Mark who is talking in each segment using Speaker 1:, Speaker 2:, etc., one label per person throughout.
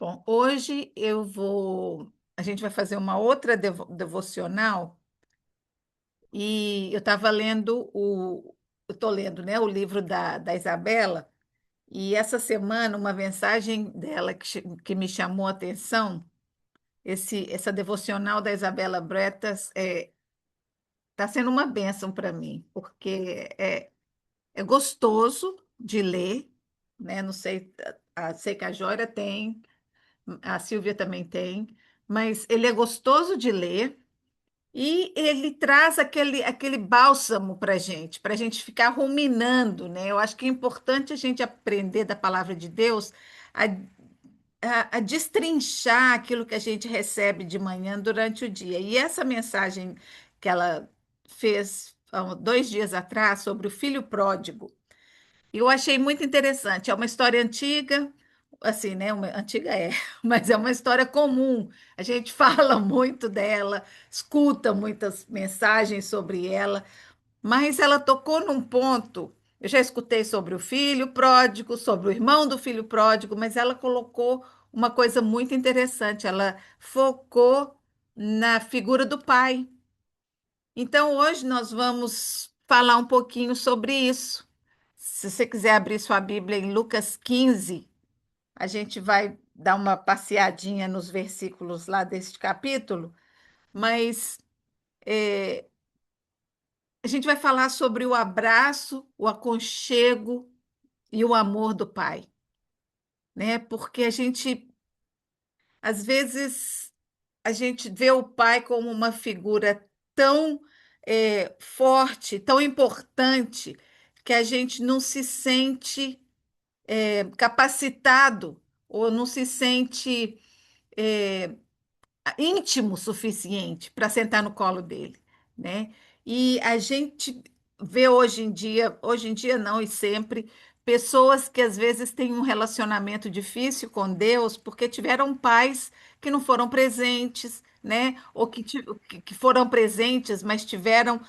Speaker 1: Bom, hoje a gente vai fazer uma outra devocional e eu estava lendo eu estou lendo, né, o livro da Isabela e essa semana uma mensagem dela que me chamou a atenção, essa devocional da Isabela Bretas está sendo uma bênção para mim, porque é gostoso de ler, né? Não sei, sei que a Jória tem, a Silvia também tem, mas ele é gostoso de ler e ele traz aquele bálsamo para a gente ficar ruminando, né? Eu acho que é importante a gente aprender da palavra de Deus a, a destrinchar aquilo que a gente recebe de manhã durante o dia. E essa mensagem que ela fez há 2 dias atrás sobre o filho pródigo, eu achei muito interessante. É uma história antiga, assim, né? Antiga mas é uma história comum. A gente fala muito dela, escuta muitas mensagens sobre ela, mas ela tocou num ponto. Eu já escutei sobre o filho pródigo, sobre o irmão do filho pródigo, mas ela colocou uma coisa muito interessante. Ela focou na figura do pai. Então, hoje nós vamos falar um pouquinho sobre isso. Se você quiser abrir sua Bíblia em Lucas 15, a gente vai dar uma passeadinha nos versículos lá deste capítulo, mas a gente vai falar sobre o abraço, o aconchego e o amor do Pai, né? Porque às vezes, a gente vê o Pai como uma figura tão forte, tão importante, que a gente não se sente capacitado ou não se sente íntimo o suficiente para sentar no colo dele, né? E a gente vê hoje em dia não, e sempre, pessoas que às vezes têm um relacionamento difícil com Deus porque tiveram pais que não foram presentes, né? Ou que foram presentes, mas tiveram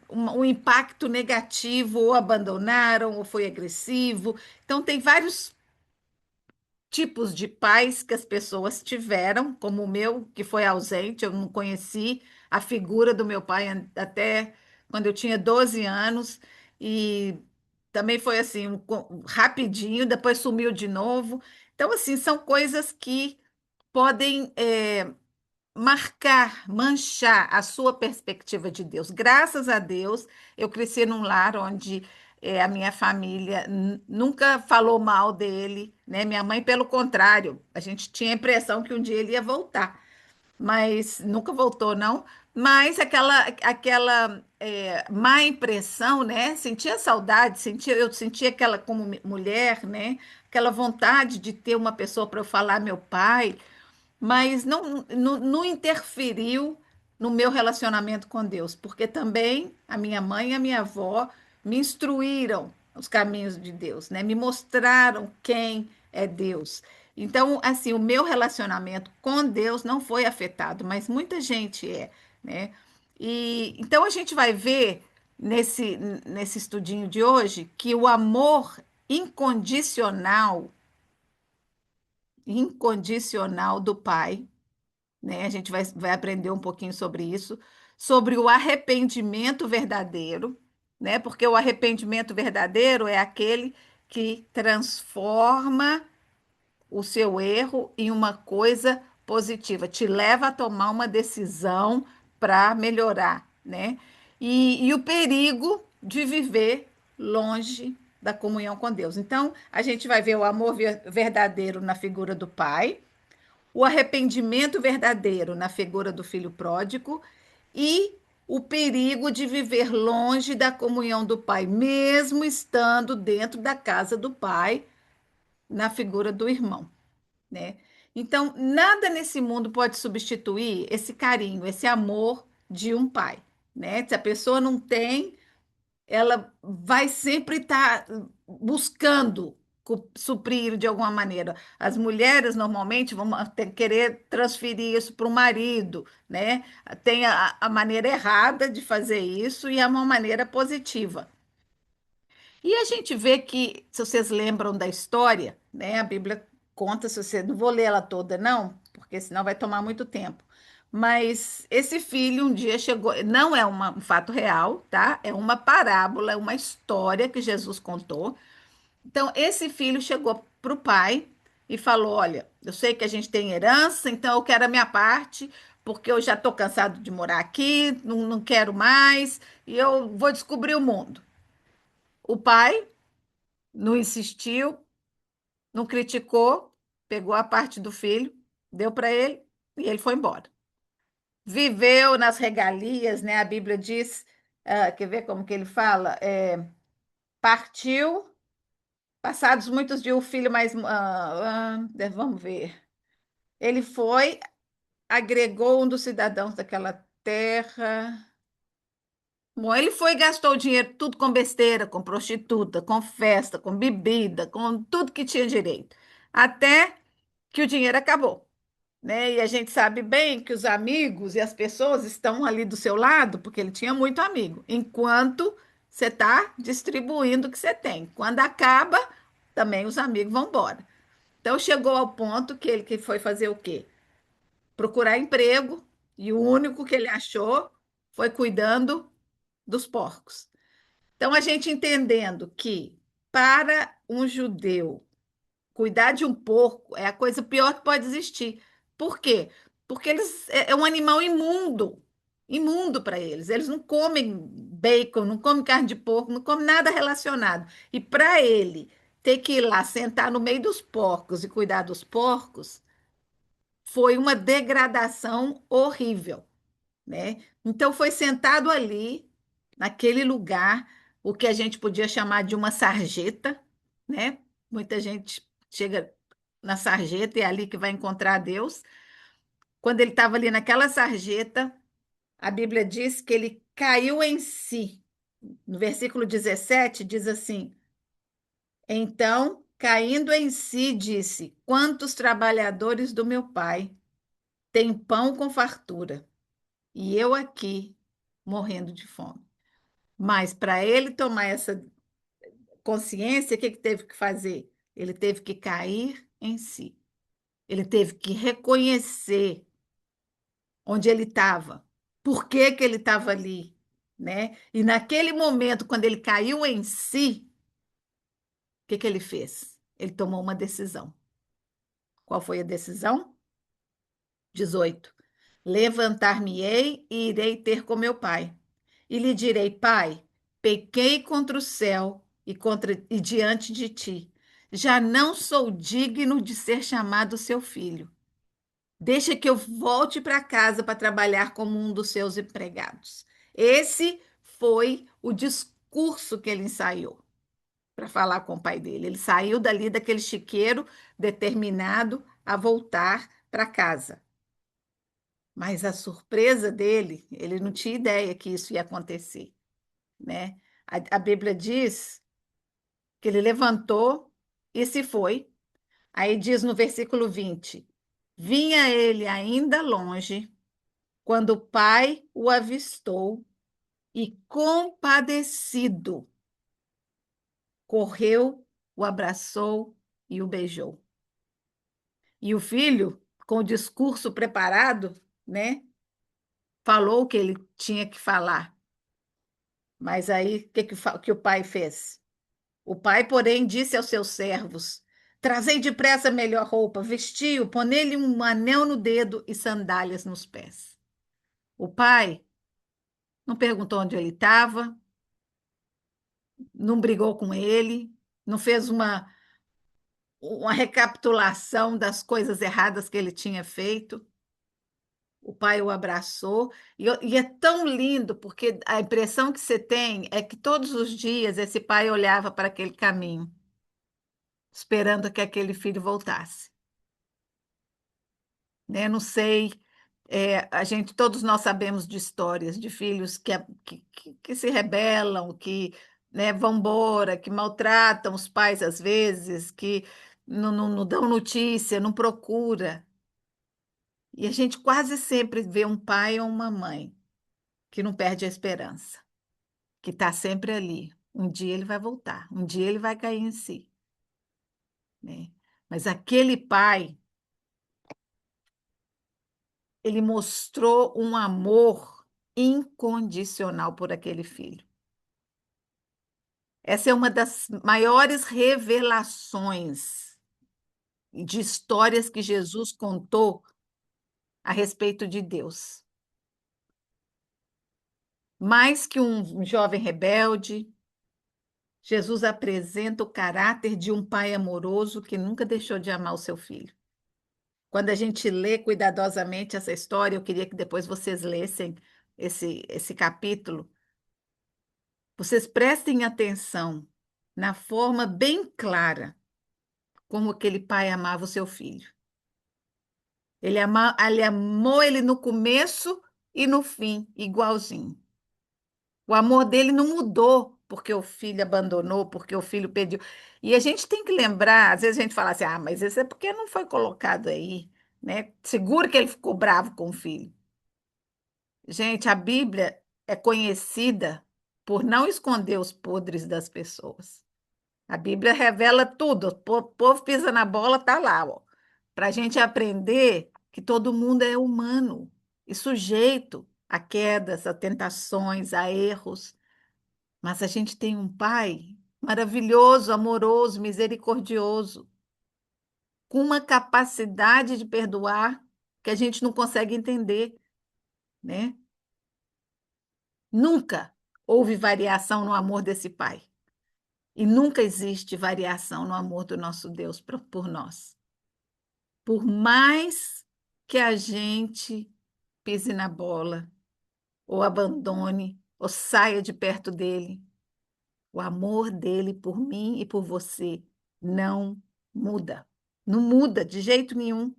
Speaker 1: um impacto negativo, ou abandonaram, ou foi agressivo. Então, tem vários tipos de pais que as pessoas tiveram, como o meu, que foi ausente, eu não conheci a figura do meu pai até quando eu tinha 12 anos, e também foi assim, rapidinho, depois sumiu de novo. Então, assim, são coisas que podem marcar, manchar a sua perspectiva de Deus. Graças a Deus, eu cresci num lar onde a minha família nunca falou mal dele, né? Minha mãe, pelo contrário, a gente tinha a impressão que um dia ele ia voltar, mas nunca voltou, não. Mas aquela má impressão, né? Sentia saudade, eu sentia aquela como mulher, né? Aquela vontade de ter uma pessoa para eu falar meu pai, mas não interferiu no meu relacionamento com Deus, porque também a minha mãe e a minha avó me instruíram os caminhos de Deus, né? Me mostraram quem é Deus. Então, assim, o meu relacionamento com Deus não foi afetado, mas muita gente né? E então a gente vai ver nesse estudinho de hoje que o amor incondicional do Pai, né? A gente vai aprender um pouquinho sobre isso, sobre o arrependimento verdadeiro, né? Porque o arrependimento verdadeiro é aquele que transforma o seu erro em uma coisa positiva, te leva a tomar uma decisão para melhorar, né? E o perigo de viver longe da comunhão com Deus. Então, a gente vai ver o amor verdadeiro na figura do Pai, o arrependimento verdadeiro na figura do filho pródigo e o perigo de viver longe da comunhão do Pai, mesmo estando dentro da casa do Pai, na figura do irmão, né? Então, nada nesse mundo pode substituir esse carinho, esse amor de um pai, né? Se a pessoa não tem, ela vai sempre estar buscando suprir de alguma maneira. As mulheres normalmente vão querer transferir isso para o marido, né? Tem a maneira errada de fazer isso e é uma maneira positiva. E a gente vê que, se vocês lembram da história, né? A Bíblia conta, se você, não vou ler ela toda, não, porque senão vai tomar muito tempo. Mas esse filho um dia chegou, não é um fato real, tá? É uma parábola, é uma história que Jesus contou. Então, esse filho chegou para o pai e falou: Olha, eu sei que a gente tem herança, então eu quero a minha parte, porque eu já estou cansado de morar aqui, não quero mais, e eu vou descobrir o mundo. O pai não insistiu, não criticou, pegou a parte do filho, deu para ele e ele foi embora. Viveu nas regalias, né? A Bíblia diz, quer ver como que ele fala? Partiu, passados muitos dias, o filho mais. Vamos ver. Ele foi, agregou um dos cidadãos daquela terra. Bom, ele foi e gastou o dinheiro tudo com besteira, com prostituta, com festa, com bebida, com tudo que tinha direito. Até que o dinheiro acabou, né? E a gente sabe bem que os amigos e as pessoas estão ali do seu lado, porque ele tinha muito amigo, enquanto você está distribuindo o que você tem. Quando acaba, também os amigos vão embora. Então chegou ao ponto que ele que foi fazer o quê? Procurar emprego, e o único que ele achou foi cuidando dos porcos. Então a gente entendendo que para um judeu cuidar de um porco é a coisa pior que pode existir. Por quê? Porque eles é um animal imundo, imundo para eles. Eles não comem bacon, não comem carne de porco, não comem nada relacionado. E para ele ter que ir lá sentar no meio dos porcos e cuidar dos porcos foi uma degradação horrível, né? Então foi sentado ali, naquele lugar, o que a gente podia chamar de uma sarjeta, né? Muita gente chega na sarjeta e é ali que vai encontrar Deus. Quando ele estava ali naquela sarjeta, a Bíblia diz que ele caiu em si. No versículo 17 diz assim: Então, caindo em si, disse: Quantos trabalhadores do meu pai têm pão com fartura, e eu aqui morrendo de fome. Mas para ele tomar essa consciência, o que que teve que fazer? Ele teve que cair em si. Ele teve que reconhecer onde ele estava, por que que ele estava ali, né? E naquele momento, quando ele caiu em si, o que que ele fez? Ele tomou uma decisão. Qual foi a decisão? 18. Levantar-me-ei e irei ter com meu pai. E lhe direi: Pai, pequei contra o céu e diante de ti. Já não sou digno de ser chamado seu filho. Deixa que eu volte para casa para trabalhar como um dos seus empregados. Esse foi o discurso que ele ensaiou para falar com o pai dele. Ele saiu dali daquele chiqueiro determinado a voltar para casa. Mas a surpresa dele, ele não tinha ideia que isso ia acontecer, né? A Bíblia diz que ele levantou e se foi. Aí diz no versículo 20: Vinha ele ainda longe, quando o pai o avistou e, compadecido, correu, o abraçou e o beijou. E o filho, com o discurso preparado, né, falou o que ele tinha que falar. Mas aí, o que o pai fez? O pai, porém, disse aos seus servos: Trazei depressa a melhor roupa, vestiu, ponei-lhe um anel no dedo e sandálias nos pés. O pai não perguntou onde ele estava, não brigou com ele, não fez uma recapitulação das coisas erradas que ele tinha feito. O pai o abraçou, e é tão lindo, porque a impressão que você tem é que todos os dias esse pai olhava para aquele caminho, esperando que aquele filho voltasse, né? Não sei, a gente, todos nós sabemos de histórias de filhos que se rebelam, que, né, vão embora, que maltratam os pais às vezes, que não dão notícia, não procura. E a gente quase sempre vê um pai ou uma mãe que não perde a esperança, que está sempre ali. Um dia ele vai voltar, um dia ele vai cair em si, né? Mas aquele pai, ele mostrou um amor incondicional por aquele filho. Essa é uma das maiores revelações de histórias que Jesus contou a respeito de Deus. Mais que um jovem rebelde, Jesus apresenta o caráter de um pai amoroso que nunca deixou de amar o seu filho. Quando a gente lê cuidadosamente essa história, eu queria que depois vocês lessem esse capítulo, vocês prestem atenção na forma bem clara como aquele pai amava o seu filho. Ele amou ele no começo e no fim, igualzinho. O amor dele não mudou porque o filho abandonou, porque o filho pediu. E a gente tem que lembrar, às vezes a gente fala assim, ah, mas isso é porque não foi colocado aí, né? Seguro que ele ficou bravo com o filho. Gente, a Bíblia é conhecida por não esconder os podres das pessoas. A Bíblia revela tudo. O povo pisa na bola, tá lá, ó. Para a gente aprender que todo mundo é humano e sujeito a quedas, a tentações, a erros. Mas a gente tem um Pai maravilhoso, amoroso, misericordioso, com uma capacidade de perdoar que a gente não consegue entender, né? Nunca houve variação no amor desse Pai. E nunca existe variação no amor do nosso Deus por nós. Por mais que a gente pise na bola, ou abandone, ou saia de perto dele, o amor dele por mim e por você não muda. Não muda de jeito nenhum.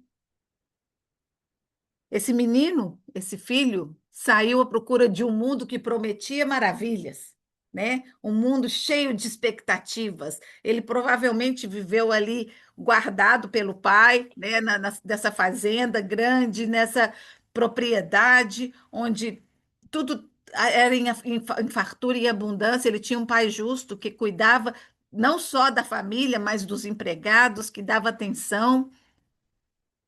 Speaker 1: Esse menino, esse filho, saiu à procura de um mundo que prometia maravilhas, né? Um mundo cheio de expectativas. Ele provavelmente viveu ali guardado pelo pai, né? Nessa fazenda grande, nessa propriedade, onde tudo era em fartura e abundância. Ele tinha um pai justo que cuidava não só da família, mas dos empregados, que dava atenção.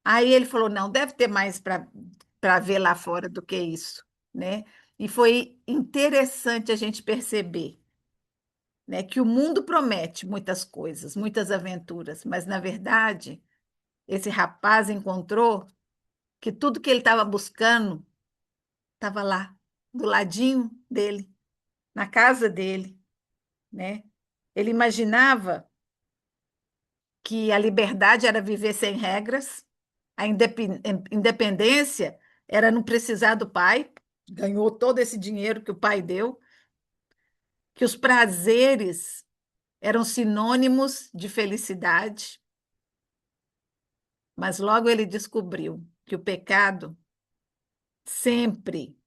Speaker 1: Aí ele falou: não, deve ter mais para ver lá fora do que isso, né? E foi interessante a gente perceber, né, que o mundo promete muitas coisas, muitas aventuras, mas na verdade, esse rapaz encontrou que tudo que ele estava buscando estava lá, do ladinho dele, na casa dele, né? Ele imaginava que a liberdade era viver sem regras, a independência era não precisar do pai, ganhou todo esse dinheiro que o pai deu, que os prazeres eram sinônimos de felicidade, mas logo ele descobriu que o pecado sempre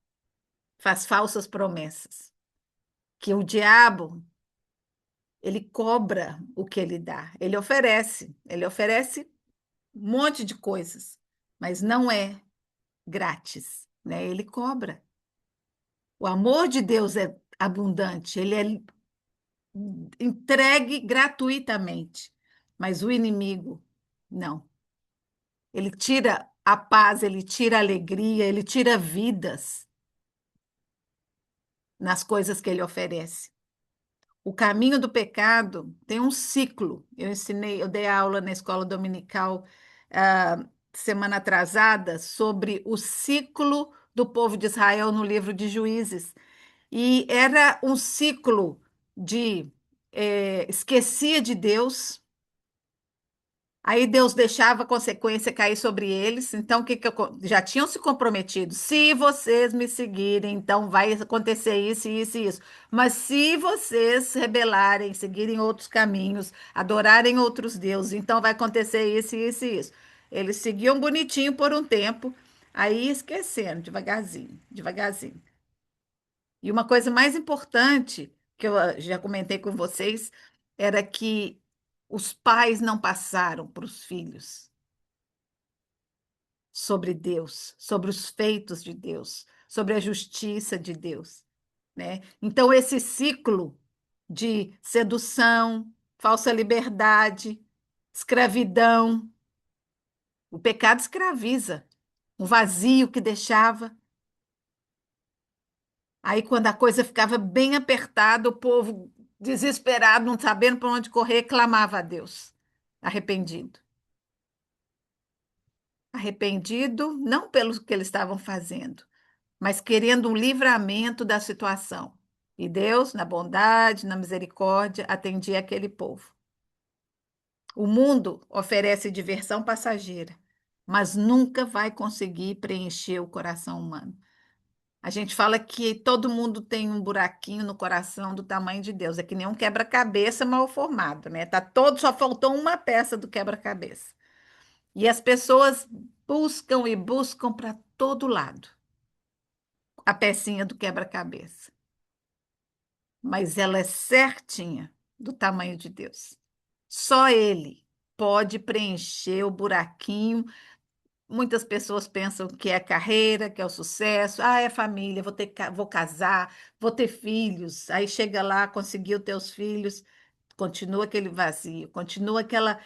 Speaker 1: faz falsas promessas, que o diabo ele cobra o que ele dá, ele oferece um monte de coisas, mas não é grátis, né? Ele cobra. O amor de Deus é abundante, ele é entregue gratuitamente, mas o inimigo não. Ele tira a paz, ele tira a alegria, ele tira vidas nas coisas que ele oferece. O caminho do pecado tem um ciclo. Eu dei aula na escola dominical semana atrasada sobre o ciclo do povo de Israel no livro de Juízes. E era um ciclo de esquecia de Deus, aí Deus deixava a consequência cair sobre eles. Então, já tinham se comprometido? Se vocês me seguirem, então vai acontecer isso, isso e isso. Mas se vocês se rebelarem, seguirem outros caminhos, adorarem outros deuses, então vai acontecer isso, isso e isso. Eles seguiam bonitinho por um tempo, aí esquecendo, devagarzinho, devagarzinho. E uma coisa mais importante, que eu já comentei com vocês, era que os pais não passaram para os filhos sobre Deus, sobre os feitos de Deus, sobre a justiça de Deus, né? Então, esse ciclo de sedução, falsa liberdade, escravidão. O pecado escraviza, um vazio que deixava. Aí, quando a coisa ficava bem apertada, o povo, desesperado, não sabendo para onde correr, clamava a Deus, arrependido. Arrependido não pelo que eles estavam fazendo, mas querendo um livramento da situação. E Deus, na bondade, na misericórdia, atendia aquele povo. O mundo oferece diversão passageira, mas nunca vai conseguir preencher o coração humano. A gente fala que todo mundo tem um buraquinho no coração do tamanho de Deus. É que nem um quebra-cabeça mal formado, né? Tá todo, só faltou uma peça do quebra-cabeça. E as pessoas buscam e buscam para todo lado a pecinha do quebra-cabeça. Mas ela é certinha do tamanho de Deus. Só Ele pode preencher o buraquinho. Muitas pessoas pensam que é carreira, que é o sucesso, é família, vou casar, vou ter filhos. Aí chega lá, conseguiu ter os filhos, continua aquele vazio, continua aquela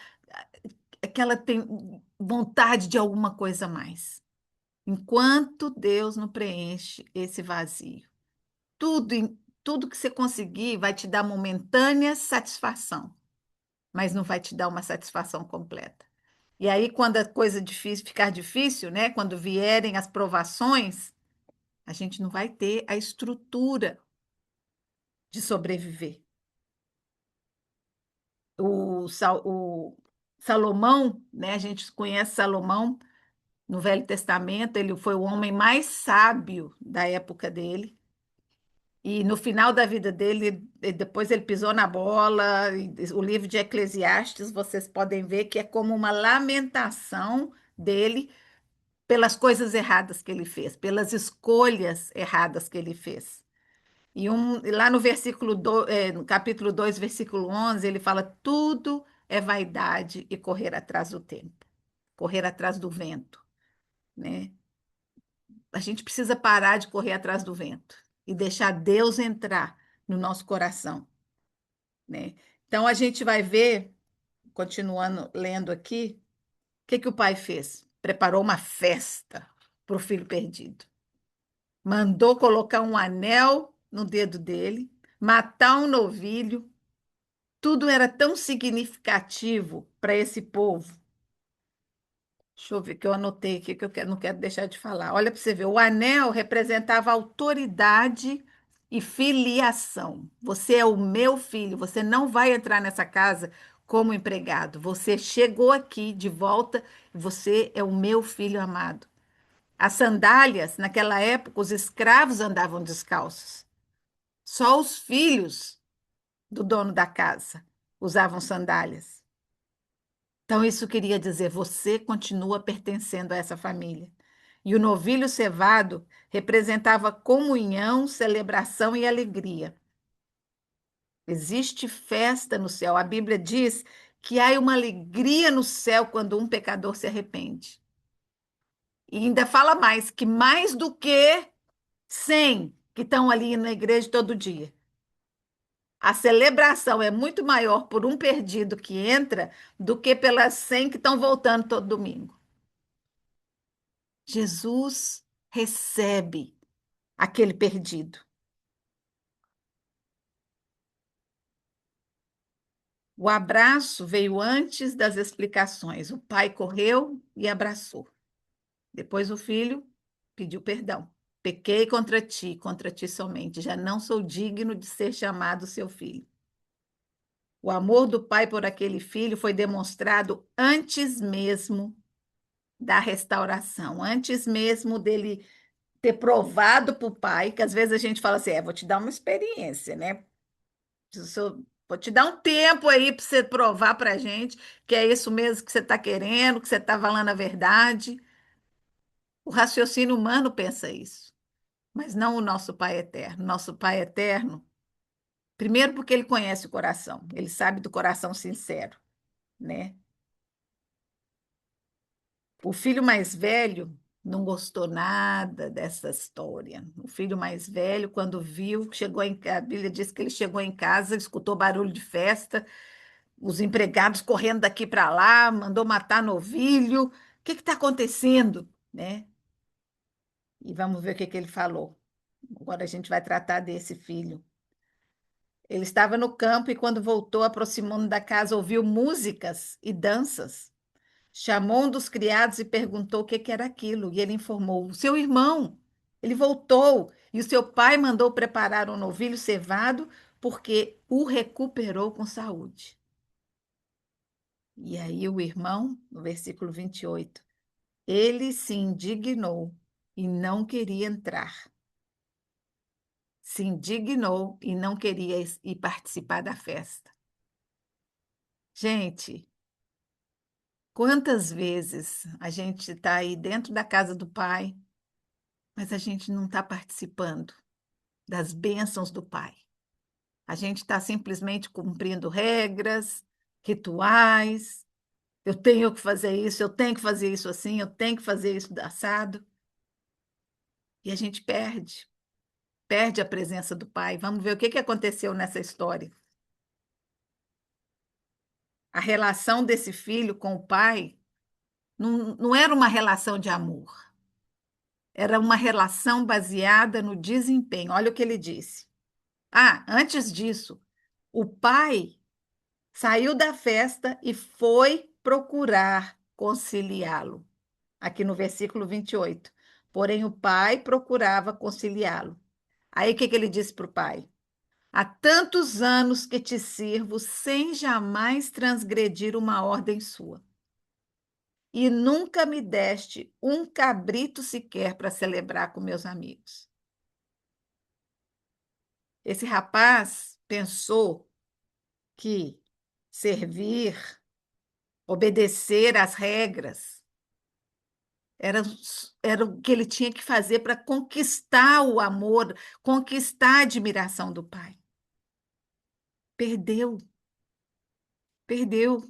Speaker 1: tem vontade de alguma coisa a mais. Enquanto Deus não preenche esse vazio, tudo que você conseguir vai te dar momentânea satisfação, mas não vai te dar uma satisfação completa. E aí, quando a coisa difícil ficar difícil, né? Quando vierem as provações, a gente não vai ter a estrutura de sobreviver. O Salomão, né? A gente conhece Salomão no Velho Testamento, ele foi o homem mais sábio da época dele. E no final da vida dele, depois ele pisou na bola. O livro de Eclesiastes, vocês podem ver que é como uma lamentação dele pelas coisas erradas que ele fez, pelas escolhas erradas que ele fez. Lá no no capítulo 2 versículo 11 ele fala: tudo é vaidade e correr atrás do tempo, correr atrás do vento, né? A gente precisa parar de correr atrás do vento e deixar Deus entrar no nosso coração, né? Então a gente vai ver, continuando lendo aqui, o que que o pai fez? Preparou uma festa para o filho perdido. Mandou colocar um anel no dedo dele, matar um novilho. Tudo era tão significativo para esse povo. Deixa eu ver que eu anotei aqui que não quero deixar de falar. Olha para você ver, o anel representava autoridade e filiação. Você é o meu filho, você não vai entrar nessa casa como empregado. Você chegou aqui de volta, você é o meu filho amado. As sandálias, naquela época, os escravos andavam descalços. Só os filhos do dono da casa usavam sandálias. Então, isso queria dizer: você continua pertencendo a essa família. E o novilho cevado representava comunhão, celebração e alegria. Existe festa no céu. A Bíblia diz que há uma alegria no céu quando um pecador se arrepende. E ainda fala mais, que mais do que 100 que estão ali na igreja todo dia. A celebração é muito maior por um perdido que entra do que pelas 100 que estão voltando todo domingo. Jesus recebe aquele perdido. O abraço veio antes das explicações. O pai correu e abraçou. Depois o filho pediu perdão. Pequei contra ti somente. Já não sou digno de ser chamado seu filho. O amor do pai por aquele filho foi demonstrado antes mesmo da restauração, antes mesmo dele ter provado para o pai, que às vezes a gente fala assim: vou te dar uma experiência, né? Vou te dar um tempo aí para você provar para a gente que é isso mesmo que você está querendo, que você está falando a verdade. O raciocínio humano pensa isso, mas não o nosso Pai eterno. Nosso Pai eterno, primeiro porque ele conhece o coração, ele sabe do coração sincero, né? O filho mais velho não gostou nada dessa história. O filho mais velho, quando viu, a Bíblia diz que ele chegou em casa, escutou barulho de festa, os empregados correndo daqui para lá, mandou matar novilho. O que está acontecendo, né? E vamos ver o que ele falou. Agora a gente vai tratar desse filho. Ele estava no campo e, quando voltou, aproximando da casa, ouviu músicas e danças. Chamou um dos criados e perguntou o que era aquilo. E ele informou: o seu irmão, ele voltou e o seu pai mandou preparar um novilho cevado porque o recuperou com saúde. E aí o irmão, no versículo 28, ele se indignou e não queria entrar. Se indignou e não queria ir participar da festa. Gente, quantas vezes a gente está aí dentro da casa do Pai, mas a gente não está participando das bênçãos do Pai. A gente está simplesmente cumprindo regras, rituais. Eu tenho que fazer isso, eu tenho que fazer isso assim, eu tenho que fazer isso assado. E a gente perde a presença do Pai. Vamos ver o que aconteceu nessa história. A relação desse filho com o pai não era uma relação de amor, era uma relação baseada no desempenho. Olha o que ele disse. Ah, antes disso, o pai saiu da festa e foi procurar conciliá-lo. Aqui no versículo 28. Porém, o pai procurava conciliá-lo. Aí o que ele disse para o pai? Há tantos anos que te sirvo sem jamais transgredir uma ordem sua. E nunca me deste um cabrito sequer para celebrar com meus amigos. Esse rapaz pensou que servir, obedecer às regras, era, era o que ele tinha que fazer para conquistar o amor, conquistar a admiração do pai. Perdeu, perdeu,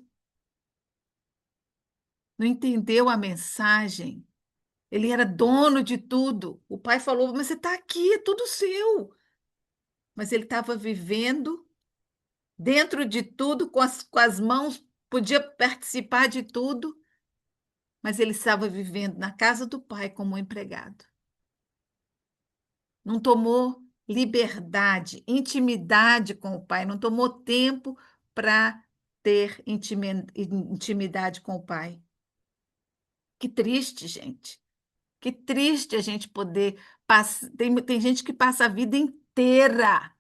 Speaker 1: não entendeu a mensagem. Ele era dono de tudo. O pai falou: mas você está aqui, é tudo seu. Mas ele estava vivendo dentro de tudo, com as mãos, podia participar de tudo, mas ele estava vivendo na casa do pai como um empregado. Não tomou liberdade, intimidade com o pai, não tomou tempo para ter intimidade com o pai. Que triste, gente. Que triste a gente poder passar. Tem gente que passa a vida inteira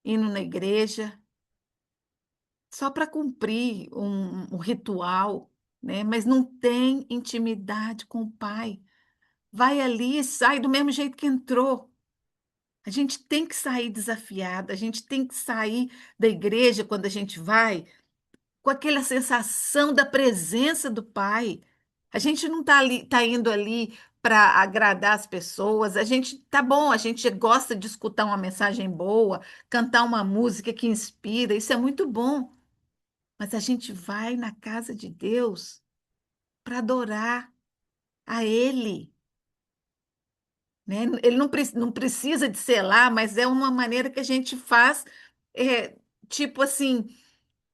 Speaker 1: indo na igreja só para cumprir um ritual, né? Mas não tem intimidade com o pai. Vai ali e sai do mesmo jeito que entrou. A gente tem que sair desafiada, a gente tem que sair da igreja quando a gente vai com aquela sensação da presença do Pai. A gente não está ali, tá indo ali para agradar as pessoas. A gente tá bom, a gente gosta de escutar uma mensagem boa, cantar uma música que inspira, isso é muito bom. Mas a gente vai na casa de Deus para adorar a Ele, né? Ele não precisa de ser lá, mas é uma maneira que a gente faz, é, tipo assim,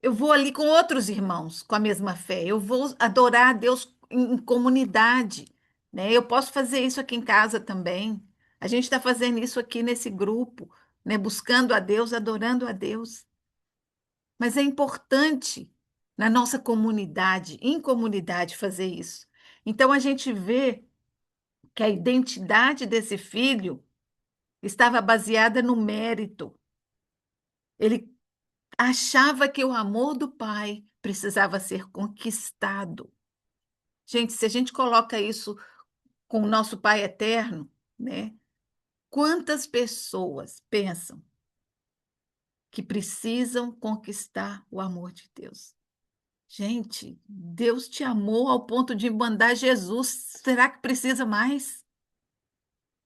Speaker 1: eu vou ali com outros irmãos com a mesma fé, eu vou adorar a Deus em comunidade, né? Eu posso fazer isso aqui em casa também. A gente está fazendo isso aqui nesse grupo, né? Buscando a Deus, adorando a Deus. Mas é importante na nossa comunidade, em comunidade, fazer isso. Então a gente vê que a identidade desse filho estava baseada no mérito. Ele achava que o amor do pai precisava ser conquistado. Gente, se a gente coloca isso com o nosso Pai eterno, né? Quantas pessoas pensam que precisam conquistar o amor de Deus? Gente, Deus te amou ao ponto de mandar Jesus. Será que precisa mais?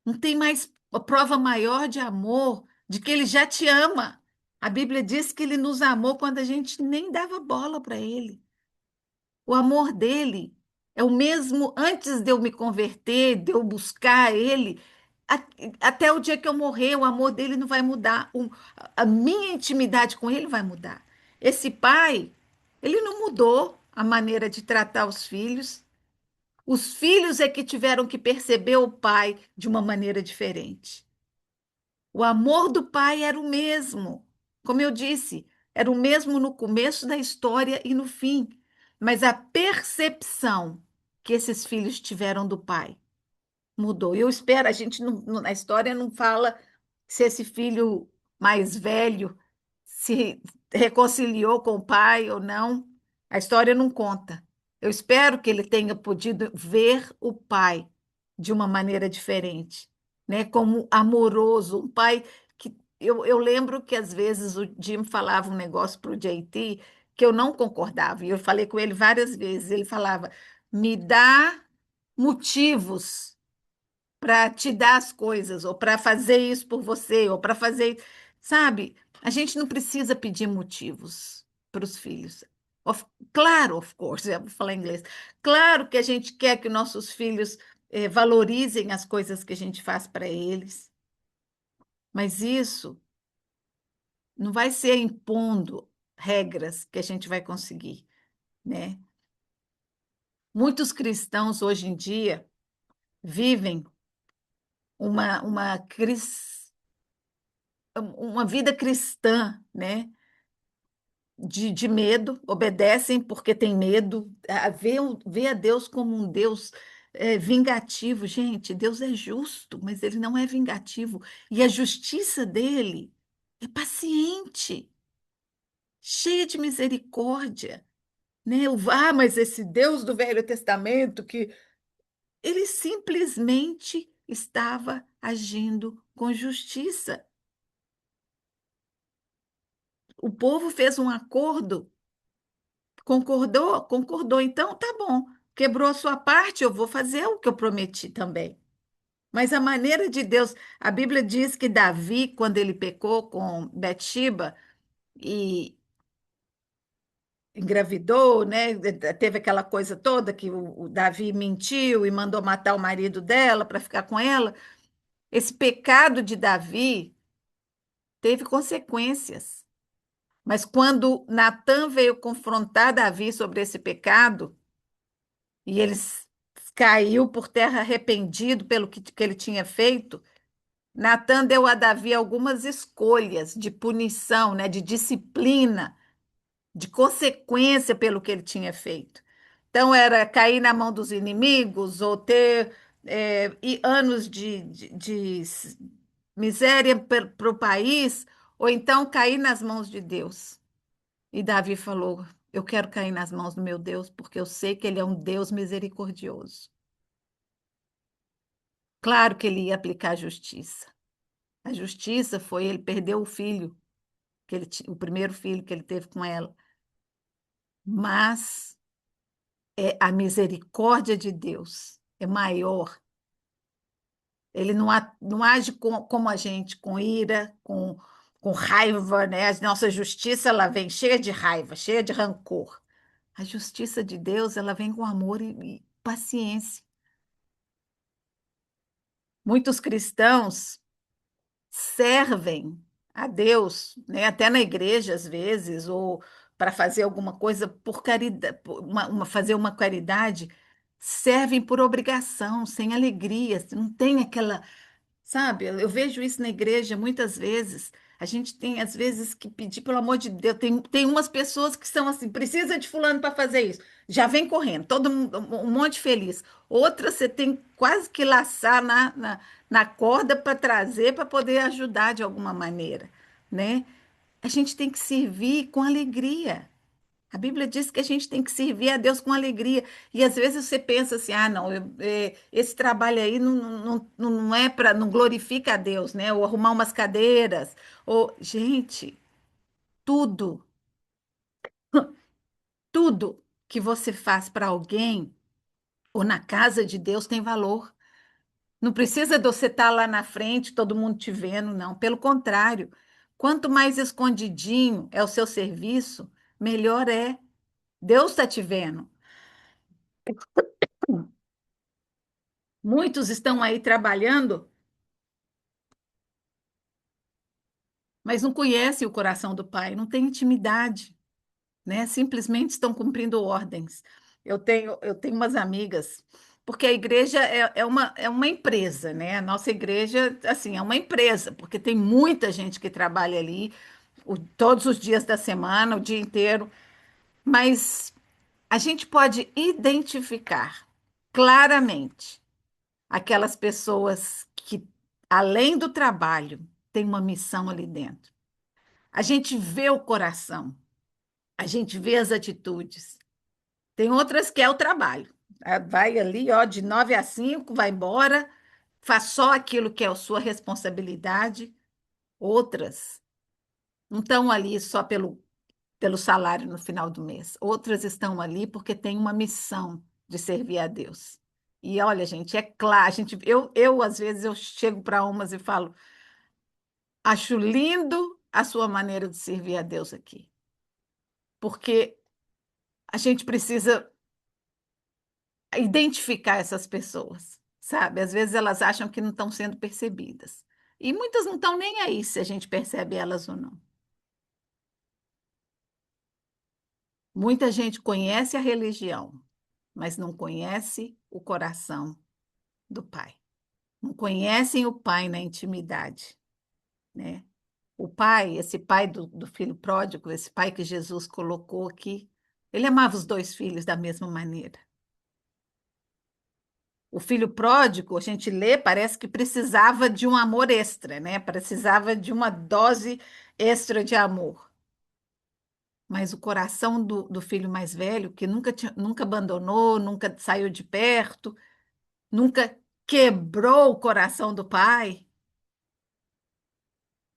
Speaker 1: Não tem mais prova maior de amor, de que ele já te ama. A Bíblia diz que ele nos amou quando a gente nem dava bola para ele. O amor dele é o mesmo antes de eu me converter, de eu buscar ele. a- Até o dia que eu morrer, o amor dele não vai mudar. A minha intimidade com ele vai mudar. Esse pai, Ele não mudou a maneira de tratar os filhos. Os filhos é que tiveram que perceber o pai de uma maneira diferente. O amor do pai era o mesmo. Como eu disse, era o mesmo no começo da história e no fim. Mas a percepção que esses filhos tiveram do pai mudou. Eu espero, a gente na história não fala se esse filho mais velho se reconciliou com o pai ou não. A história não conta. Eu espero que ele tenha podido ver o pai de uma maneira diferente, né? Como amoroso, um pai que eu lembro que às vezes o Jim falava um negócio para o JT que eu não concordava, e eu falei com ele várias vezes. Ele falava: me dá motivos para te dar as coisas, ou para fazer isso por você, ou para fazer. Sabe? A gente não precisa pedir motivos para os filhos. Of- claro, of course, eu vou falar em inglês. Claro que a gente quer que nossos filhos valorizem as coisas que a gente faz para eles, mas isso não vai ser impondo regras que a gente vai conseguir, né? Muitos cristãos hoje em dia vivem uma vida cristã, né? De medo, obedecem porque tem medo, vê a Deus como um Deus vingativo. Gente, Deus é justo, mas ele não é vingativo. E a justiça dele é paciente, cheia de misericórdia, né? Mas esse Deus do Velho Testamento, que ele simplesmente estava agindo com justiça. O povo fez um acordo. Concordou? Concordou. Então, tá bom. Quebrou a sua parte, eu vou fazer o que eu prometi também. Mas a maneira de Deus, a Bíblia diz que Davi, quando ele pecou com Betseba e engravidou, né? Teve aquela coisa toda que o Davi mentiu e mandou matar o marido dela para ficar com ela. Esse pecado de Davi teve consequências. Mas quando Natan veio confrontar Davi sobre esse pecado, e ele caiu por terra arrependido pelo que ele tinha feito, Natan deu a Davi algumas escolhas de punição, né, de disciplina, de consequência pelo que ele tinha feito. Então, era cair na mão dos inimigos, ou ter anos de miséria para o país, ou então cair nas mãos de Deus. E Davi falou: eu quero cair nas mãos do meu Deus, porque eu sei que Ele é um Deus misericordioso. Claro que ele ia aplicar a justiça. A justiça foi ele perdeu o filho, o primeiro filho que ele teve com ela. Mas a misericórdia de Deus é maior. Ele não age como a gente, com ira, com raiva, né? A nossa justiça ela vem cheia de raiva, cheia de rancor. A justiça de Deus ela vem com amor e paciência. Muitos cristãos servem a Deus, né? Até na igreja às vezes, ou para fazer alguma coisa por caridade, fazer uma caridade, servem por obrigação, sem alegria, não tem aquela. Sabe, eu vejo isso na igreja muitas vezes. A gente tem, às vezes, que pedir, pelo amor de Deus. Tem umas pessoas que são assim: precisa de fulano para fazer isso. Já vem correndo, todo mundo, um monte feliz. Outras você tem quase que laçar na corda para trazer, para poder ajudar de alguma maneira, né? A gente tem que servir com alegria. A Bíblia diz que a gente tem que servir a Deus com alegria. E às vezes você pensa assim: ah, não, esse trabalho aí não é para, não glorifica a Deus, né? Ou arrumar umas cadeiras. Ou, gente, tudo, tudo que você faz para alguém ou na casa de Deus tem valor. Não precisa de você estar lá na frente, todo mundo te vendo, não. Pelo contrário, quanto mais escondidinho é o seu serviço, melhor é. Deus está te vendo. Muitos estão aí trabalhando, mas não conhecem o coração do Pai, não têm intimidade, né? Simplesmente estão cumprindo ordens. Eu tenho umas amigas, porque a igreja é uma empresa, né? A nossa igreja, assim, é uma empresa, porque tem muita gente que trabalha ali todos os dias da semana, o dia inteiro, mas a gente pode identificar claramente aquelas pessoas que, além do trabalho, têm uma missão ali dentro. A gente vê o coração, a gente vê as atitudes. Tem outras que é o trabalho. Vai ali, ó, de 9 às 5, vai embora, faz só aquilo que é a sua responsabilidade. Outras não estão ali só pelo salário no final do mês. Outras estão ali porque têm uma missão de servir a Deus. E olha, gente, é claro, eu às vezes eu chego para umas e falo, acho lindo a sua maneira de servir a Deus aqui, porque a gente precisa identificar essas pessoas, sabe? Às vezes elas acham que não estão sendo percebidas. E muitas não estão nem aí se a gente percebe elas ou não. Muita gente conhece a religião, mas não conhece o coração do Pai. Não conhecem o Pai na intimidade, né? O Pai, esse Pai do filho pródigo, esse Pai que Jesus colocou aqui, ele amava os dois filhos da mesma maneira. O filho pródigo, a gente lê, parece que precisava de um amor extra, né? Precisava de uma dose extra de amor. Mas o coração do filho mais velho, que nunca abandonou, nunca saiu de perto, nunca quebrou o coração do pai,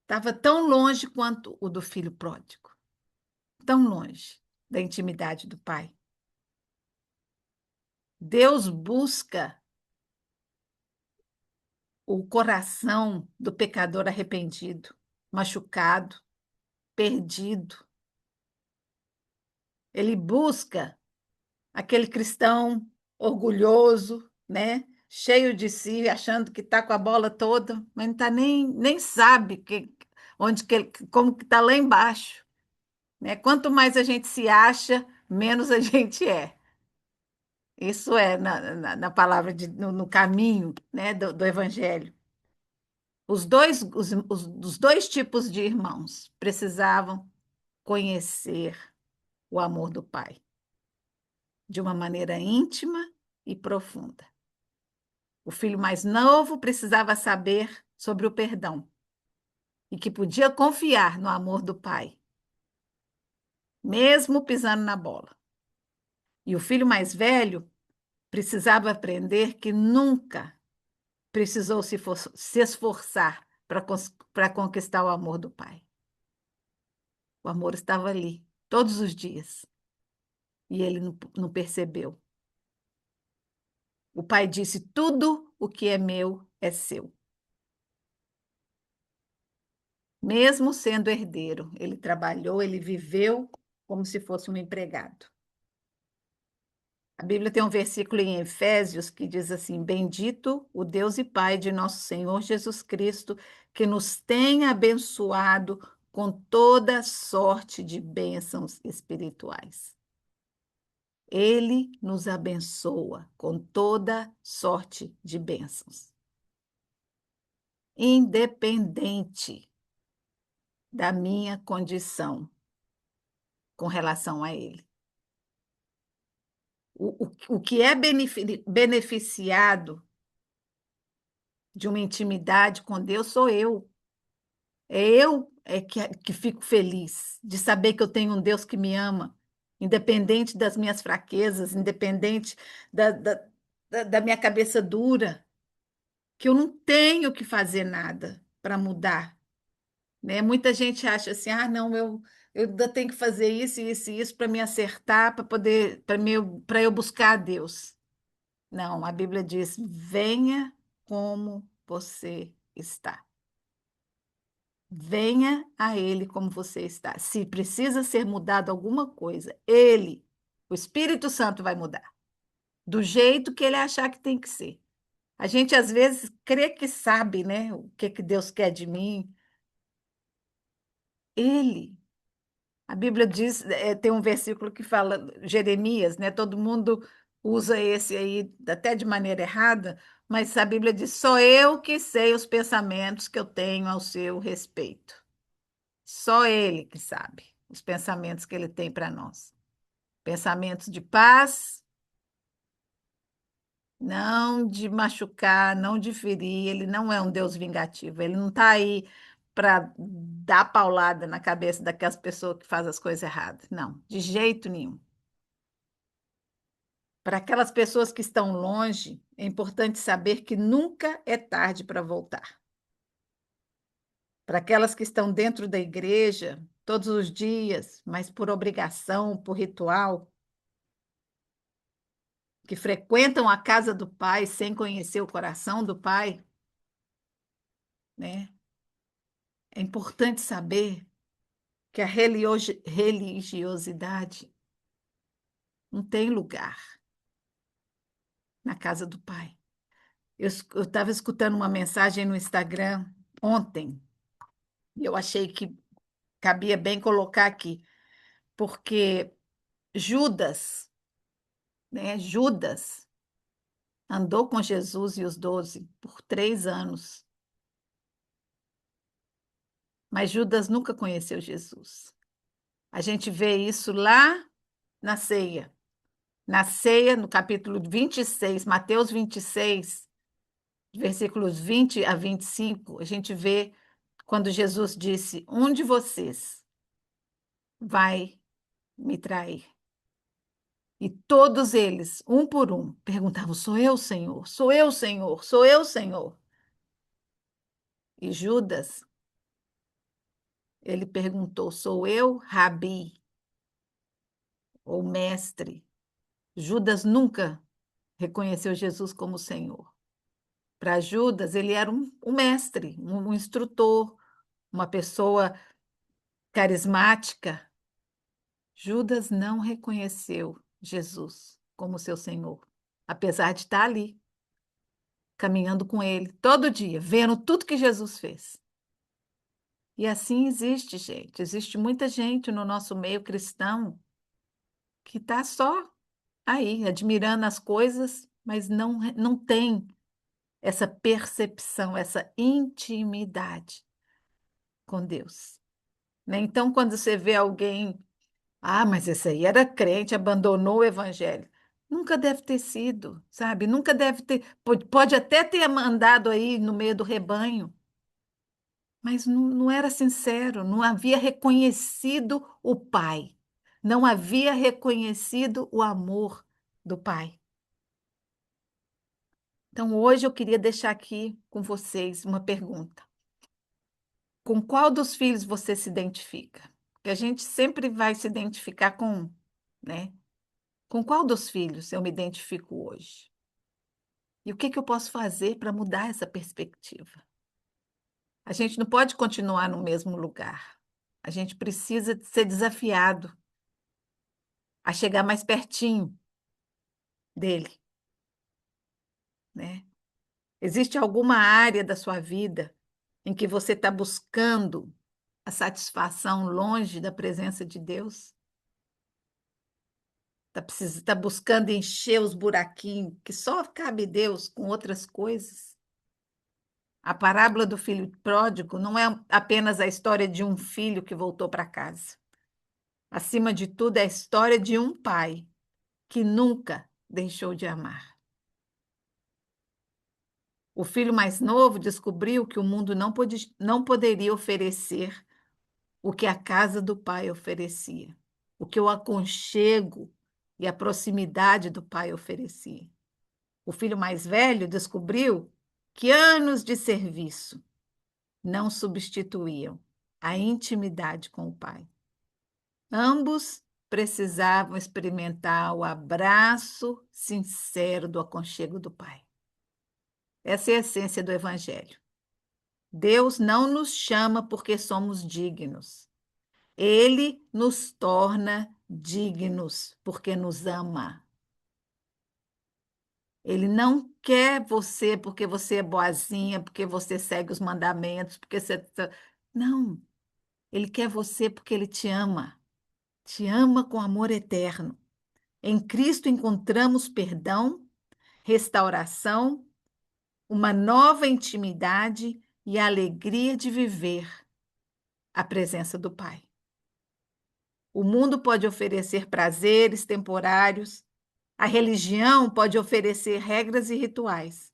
Speaker 1: estava tão longe quanto o do filho pródigo, tão longe da intimidade do pai. Deus busca o coração do pecador arrependido, machucado, perdido. Ele busca aquele cristão orgulhoso, né? Cheio de si, achando que está com a bola toda, mas não tá nem sabe onde que como que está lá embaixo, né? Quanto mais a gente se acha, menos a gente é. Isso é na palavra no caminho, né, do Evangelho. Os dois tipos de irmãos precisavam conhecer o amor do Pai de uma maneira íntima e profunda. O filho mais novo precisava saber sobre o perdão e que podia confiar no amor do pai, mesmo pisando na bola. E o filho mais velho precisava aprender que nunca precisou se esforçar para conquistar o amor do pai. O amor estava ali, todos os dias, e ele não percebeu. O pai disse: tudo o que é meu é seu. Mesmo sendo herdeiro, ele trabalhou, ele viveu como se fosse um empregado. A Bíblia tem um versículo em Efésios que diz assim: Bendito o Deus e Pai de nosso Senhor Jesus Cristo, que nos tem abençoado com toda sorte de bênçãos espirituais. Ele nos abençoa com toda sorte de bênçãos, independente da minha condição com relação a Ele. O que é beneficiado de uma intimidade com Deus sou eu. É eu que fico feliz de saber que eu tenho um Deus que me ama, independente das minhas fraquezas, independente da minha cabeça dura, que eu não tenho que fazer nada para mudar, né? Muita gente acha assim, ah, não, eu ainda tenho que fazer isso, isso e isso para me acertar, para eu buscar a Deus. Não, a Bíblia diz: venha como você está. Venha a Ele como você está. Se precisa ser mudado alguma coisa, Ele, o Espírito Santo, vai mudar. Do jeito que Ele achar que tem que ser. A gente, às vezes, crê que sabe, né? O que Deus quer de mim. Ele. A Bíblia diz, tem um versículo que fala, Jeremias, né? Todo mundo usa esse aí até de maneira errada, mas a Bíblia diz: só eu que sei os pensamentos que eu tenho ao seu respeito. Só Ele que sabe os pensamentos que Ele tem para nós. Pensamentos de paz, não de machucar, não de ferir. Ele não é um Deus vingativo. Ele não está aí para dar paulada na cabeça daquelas pessoas que fazem as coisas erradas. Não, de jeito nenhum. Para aquelas pessoas que estão longe, é importante saber que nunca é tarde para voltar. Para aquelas que estão dentro da igreja todos os dias, mas por obrigação, por ritual, que frequentam a casa do Pai sem conhecer o coração do Pai, né? É importante saber que a religiosidade não tem lugar na casa do Pai. Eu estava escutando uma mensagem no Instagram ontem e eu achei que cabia bem colocar aqui, porque Judas, né? Judas andou com Jesus e os 12 por 3 anos, mas Judas nunca conheceu Jesus. A gente vê isso lá na ceia. Na ceia, no capítulo 26, Mateus 26, versículos 20 a 25, a gente vê quando Jesus disse: um de vocês vai me trair. E todos eles, um por um, perguntavam: sou eu, Senhor? Sou eu, Senhor? Sou eu, Senhor? E Judas, ele perguntou: sou eu, Rabi, ou mestre? Judas nunca reconheceu Jesus como Senhor. Para Judas, ele era um mestre, um instrutor, uma pessoa carismática. Judas não reconheceu Jesus como seu Senhor, apesar de estar ali, caminhando com ele todo dia, vendo tudo que Jesus fez. E assim existe, gente. Existe muita gente no nosso meio cristão que está só aí, admirando as coisas, mas não tem essa percepção, essa intimidade com Deus, né? Então, quando você vê alguém, mas esse aí era crente, abandonou o evangelho. Nunca deve ter sido, sabe? Nunca deve ter, pode até ter mandado aí no meio do rebanho, mas não era sincero, não havia reconhecido o Pai, não havia reconhecido o amor do Pai. Então, hoje eu queria deixar aqui com vocês uma pergunta. Com qual dos filhos você se identifica? Porque a gente sempre vai se identificar com um, né? Com qual dos filhos eu me identifico hoje? E o que eu posso fazer para mudar essa perspectiva? A gente não pode continuar no mesmo lugar. A gente precisa ser desafiado a chegar mais pertinho dele, né? Existe alguma área da sua vida em que você está buscando a satisfação longe da presença de Deus? Está buscando encher os buraquinhos que só cabe Deus com outras coisas? A parábola do filho pródigo não é apenas a história de um filho que voltou para casa. Acima de tudo, é a história de um pai que nunca deixou de amar. O filho mais novo descobriu que o mundo não poderia oferecer o que a casa do pai oferecia, o que o aconchego e a proximidade do pai oferecia. O filho mais velho descobriu que anos de serviço não substituíam a intimidade com o pai. Ambos precisavam experimentar o abraço sincero do aconchego do pai. Essa é a essência do evangelho. Deus não nos chama porque somos dignos. Ele nos torna dignos porque nos ama. Ele não quer você porque você é boazinha, porque você segue os mandamentos, porque você. Não. Ele quer você porque ele te ama. te ama com amor eterno. Em Cristo encontramos perdão, restauração, uma nova intimidade e a alegria de viver a presença do Pai. O mundo pode oferecer prazeres temporários, a religião pode oferecer regras e rituais,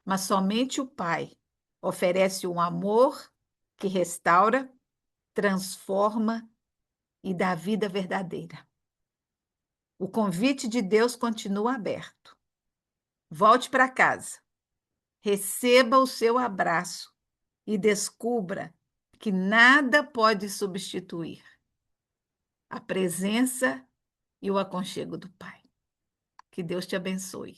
Speaker 1: mas somente o Pai oferece um amor que restaura, transforma e dá vida verdadeira. O convite de Deus continua aberto. Volte para casa, receba o seu abraço e descubra que nada pode substituir a presença e o aconchego do Pai. Que Deus te abençoe.